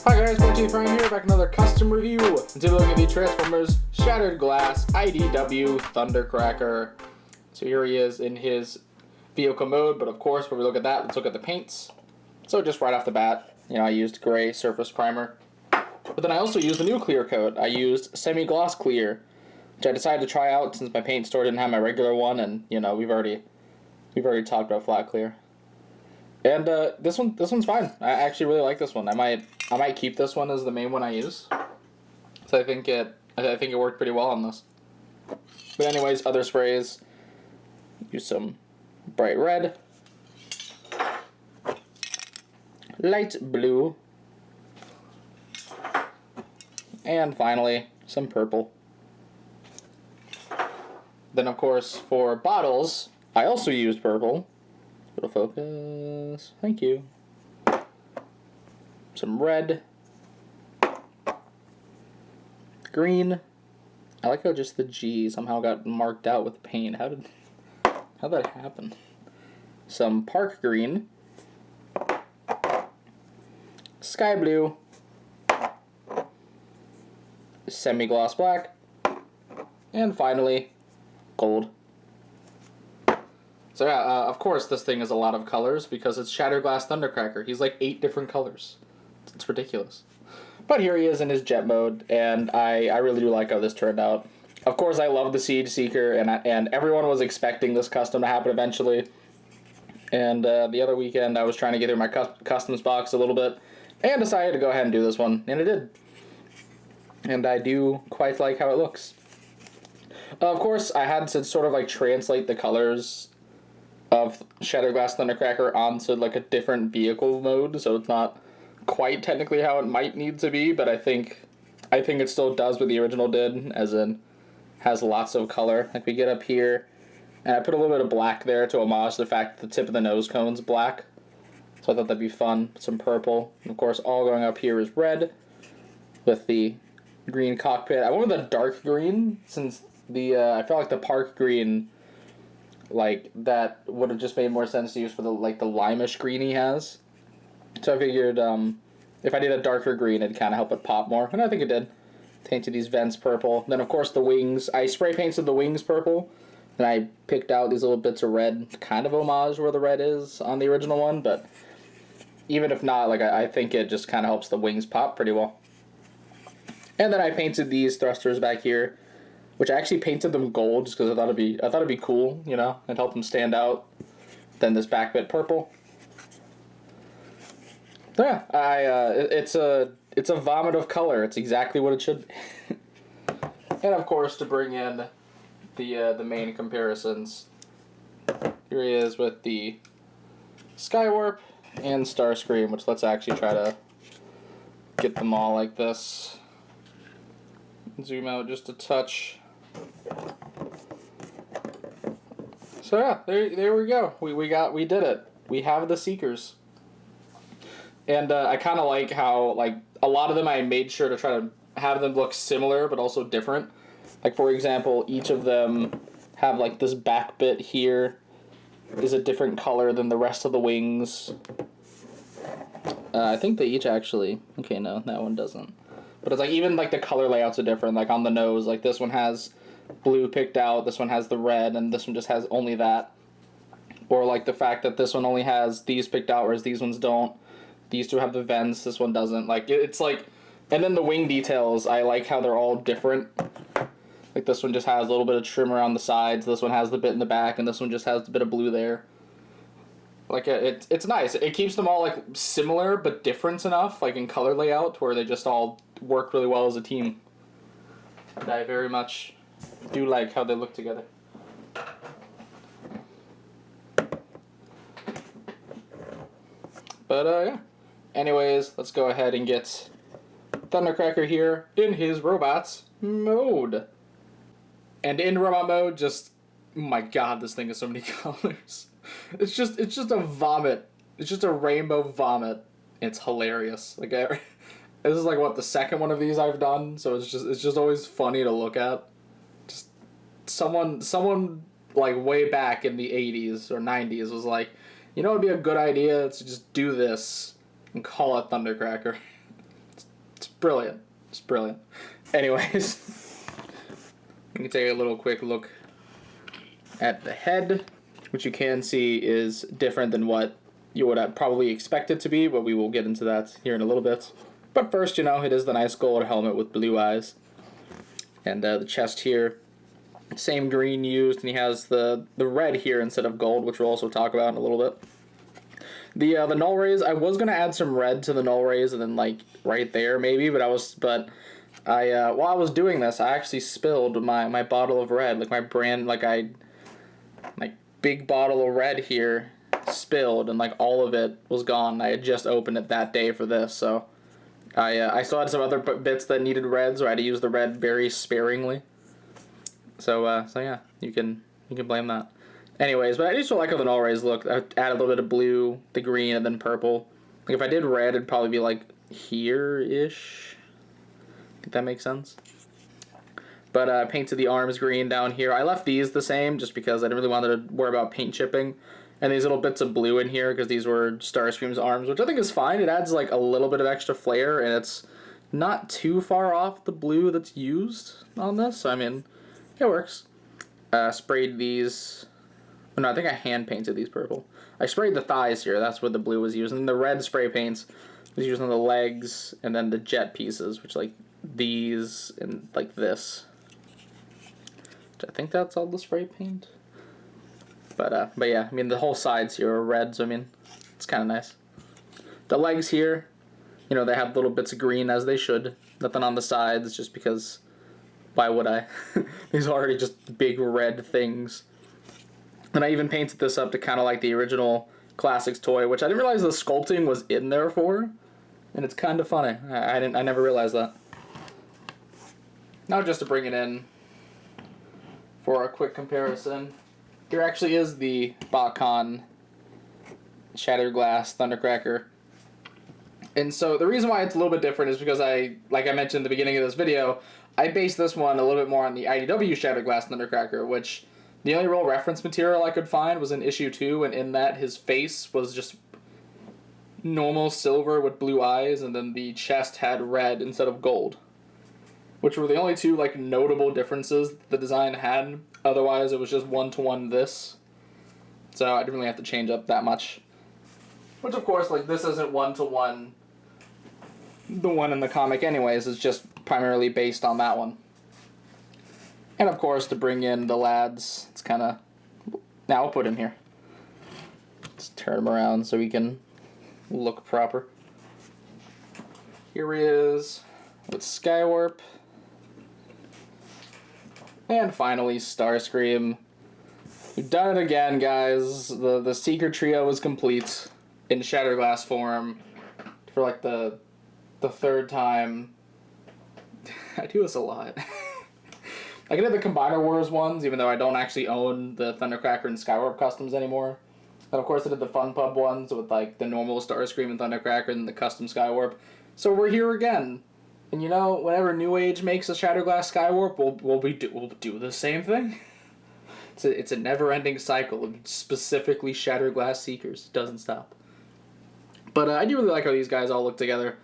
Hi guys, Teeth Ryan here, back another custom review. Today we're looking at the Transformers Shattered Glass IDW Thundercracker. So here he is in his vehicle mode, but of course, before we look at that, let's look at the paints. So just right off the bat, I used gray surface primer. But then I also used a new clear coat. I used semi-gloss clear, which I decided to try out since my paint store didn't have my regular one, and we've already talked about flat clear. And this one's fine. I actually really like this one. I might keep this one as the main one I use. So I think it worked pretty well on this. But anyways, other sprays. Use some bright red, light blue, and finally some purple. Then of course for bottles, I also used purple. Little focus. Thank you. Some red. Green. I like how just the G somehow got marked out with paint. How'd that happen? Some park green. Sky blue. Semi-gloss black. And finally, gold. So yeah, of course this thing is a lot of colors because it's Shattered Glass Thundercracker. He's like 8 different colors. It's ridiculous. But here he is in his jet mode, and I really do like how this turned out. Of course, I love the Siege Seeker, and everyone was expecting this custom to happen eventually. And the other weekend, I was trying to get through my customs box a little bit, and decided to go ahead and do this one, and it did. And I do quite like how it looks. Of course, I had to sort of like translate the colors of Shattered Glass Thundercracker onto like a different vehicle mode, so it's not quite technically how it might need to be, but I think it still does what the original did, as in has lots of color. Like we get up here, and I put a little bit of black there to homage the fact that the tip of the nose cone's black, so I thought that'd be fun. Some purple, and of course all going up here is red with the green cockpit. I went with a dark green since I felt like the park green, like that would have just made more sense to use for the limeish green he has. So I figured if I did a darker green, it'd kind of help it pop more, and I think it did. Painted these vents purple. Then of course the wings, I spray painted the wings purple, and I picked out these little bits of red, kind of homage where the red is on the original one, but even if not, like I think it just kind of helps the wings pop pretty well. And then I painted these thrusters back here, which I actually painted them gold just because I thought it'd be cool, and help them stand out. Then this back bit purple. So yeah, it's a vomit of color. It's exactly what it should be. And of course, to bring in the main comparisons, here he is with the Skywarp and Starscream, which let's actually try to get them all like this. Zoom out just a touch. So yeah, there we go. We did it. We have the Seekers. And I kind of like how, like, a lot of them I made sure to try to have them look similar but also different. Like, for example, each of them have, like, this back bit here is a different color than the rest of the wings. I think they each actually... Okay, no, that one doesn't. But it's, like, even, like, the color layouts are different. Like, on the nose, like, this one has blue picked out, this one has the red, and this one just has only that. Or, like, the fact that this one only has these picked out, whereas these ones don't. These two have the vents, this one doesn't. Like, it's like... And then the wing details, I like how they're all different. Like, this one just has a little bit of trim around the sides, this one has the bit in the back, and this one just has a bit of blue there. Like, it's nice. It keeps them all, like, similar, but different enough, like, in color layout, where they just all work really well as a team. And I very much do like how they look together. But, yeah. Anyways, let's go ahead and get Thundercracker here in his robots mode. And in robot mode, just, oh my god, this thing has so many colors. It's just a vomit. It's just a rainbow vomit. It's hilarious. Like, this is like what, the second one of these I've done, so it's just always funny to look at. Just someone like way back in the 80s or 90s was like, you know, it'd be a good idea to just do this and call it Thundercracker. It's It's brilliant. It's brilliant. Anyways, we can take a little quick look at the head, which you can see is different than what you would have probably expect it to be, but we will get into that here in a little bit. But first, you know, it is the nice gold helmet with blue eyes. And the chest here, same green used, and he has the red here instead of gold, which we'll also talk about in a little bit. The null rays, I was gonna add some red to the null rays, and then like right there maybe, but while I was doing this, I actually spilled my bottle of red, like my big bottle of red here spilled, and like all of it was gone. I had just opened it that day for this, so I still had some other bits that needed red, so I had to use the red very sparingly. So yeah, you can blame that. Anyways, but I just like how the null rays look. I add a little bit of blue, the green, and then purple. Like if I did red, it'd probably be like here-ish. If that makes sense. But I painted the arms green down here. I left these the same just because I didn't really want to worry about paint chipping. And these little bits of blue in here because these were Starscream's arms, which I think is fine. It adds like a little bit of extra flair, and it's not too far off the blue that's used on this. So I mean, it works. Sprayed these. Oh, no, I think I hand painted these purple. I sprayed the thighs here. That's what the blue was used. And the red spray paints was used on the legs, and then the jet pieces, which like these and like this. I think that's all the spray paint. But yeah, I mean the whole sides here are red, so I mean it's kind of nice. The legs here, you know, they have little bits of green as they should. Nothing on the sides, just because. Why would I? These are already just big red things. And I even painted this up to kind of like the original Classics toy, which I didn't realize the sculpting was in there for, and it's kind of funny. I never realized that. Now just to bring it in for a quick comparison, here actually is the BotCon Shattered Glass Thundercracker. And so the reason why it's a little bit different is because like I mentioned at the beginning of this video, I based this one a little bit more on the IDW Shattered Glass Thundercracker, which the only real reference material I could find was in issue 2, and in that his face was just normal silver with blue eyes, and then the chest had red instead of gold, which were the only two like notable differences the design had. Otherwise, it was just one-to-one this, so I didn't really have to change up that much. Which, of course, like this isn't one-to-one. The one in the comic, anyways, is just primarily based on that one. And of course, to bring in the lads, it's kind of... Now I'll put him here. Let's turn him around so we can look proper. Here he is with Skywarp. And finally, Starscream. We've done it again, guys. The Seeker trio is complete in Shattered Glass form for like the third time. I do this a lot. I did the Combiner Wars ones, even though I don't actually own the Thundercracker and Skywarp customs anymore. And of course I did the Fun Pub ones with like the normal Starscream and Thundercracker and the custom Skywarp. So we're here again. And you know, whenever New Age makes a Shattered Glass Skywarp, we'll do the same thing. It's a never-ending cycle of specifically Shattered Glass Seekers. It doesn't stop. But I do really like how these guys all look together.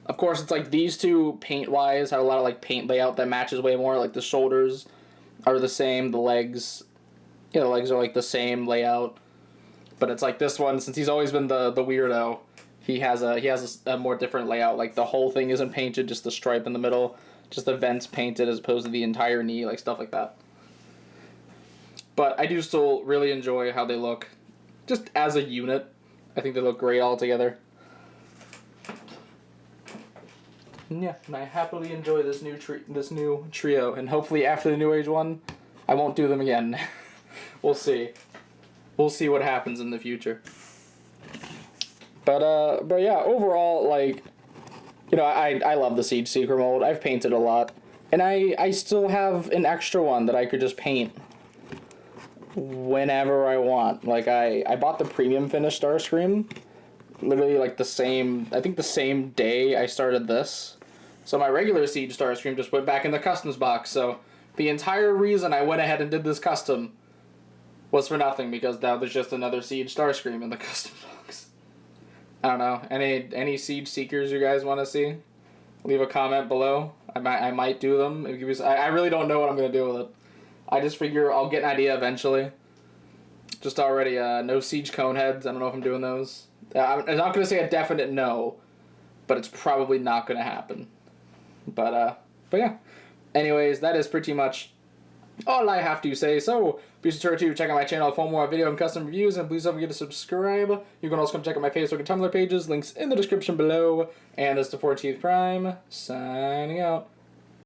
Of course, it's like these two, paint-wise, have a lot of like paint layout that matches way more. Like the shoulders are the same, the legs, you know, the legs are like the same layout. But it's like this one, since he's always been the weirdo, he has a more different layout. Like the whole thing isn't painted, just the stripe in the middle, just the vents painted as opposed to the entire knee, like stuff like that. But I do still really enjoy how they look, just as a unit. I think they look great all together. Yeah, and I happily enjoy this new trio, and hopefully after the New Age one, I won't do them again. We'll see. We'll see what happens in the future. But yeah, overall, like, you know, I love the Siege Seeker mold. I've painted a lot, and I still have an extra one that I could just paint whenever I want. Like, I bought the premium finish Starscream, literally like the same day I started this. So my regular Siege Starscream just went back in the customs box. So the entire reason I went ahead and did this custom was for nothing, because that was just another Siege Starscream in the custom box. I don't know. Any Siege Seekers you guys want to see? leave a comment below. I might do them. I really don't know what I'm going to do with it. I just figure I'll get an idea eventually. Just already, no siege cone heads. I don't know if I'm doing those. I'm not going to say a definite no, but it's probably not going to happen. But yeah. Anyways, that is pretty much all I have to say. So, be sure to check out my channel for more video and custom reviews, and please don't forget to subscribe. You can also come check out my Facebook and Tumblr pages, links in the description below. And this is the 14th Prime, signing out.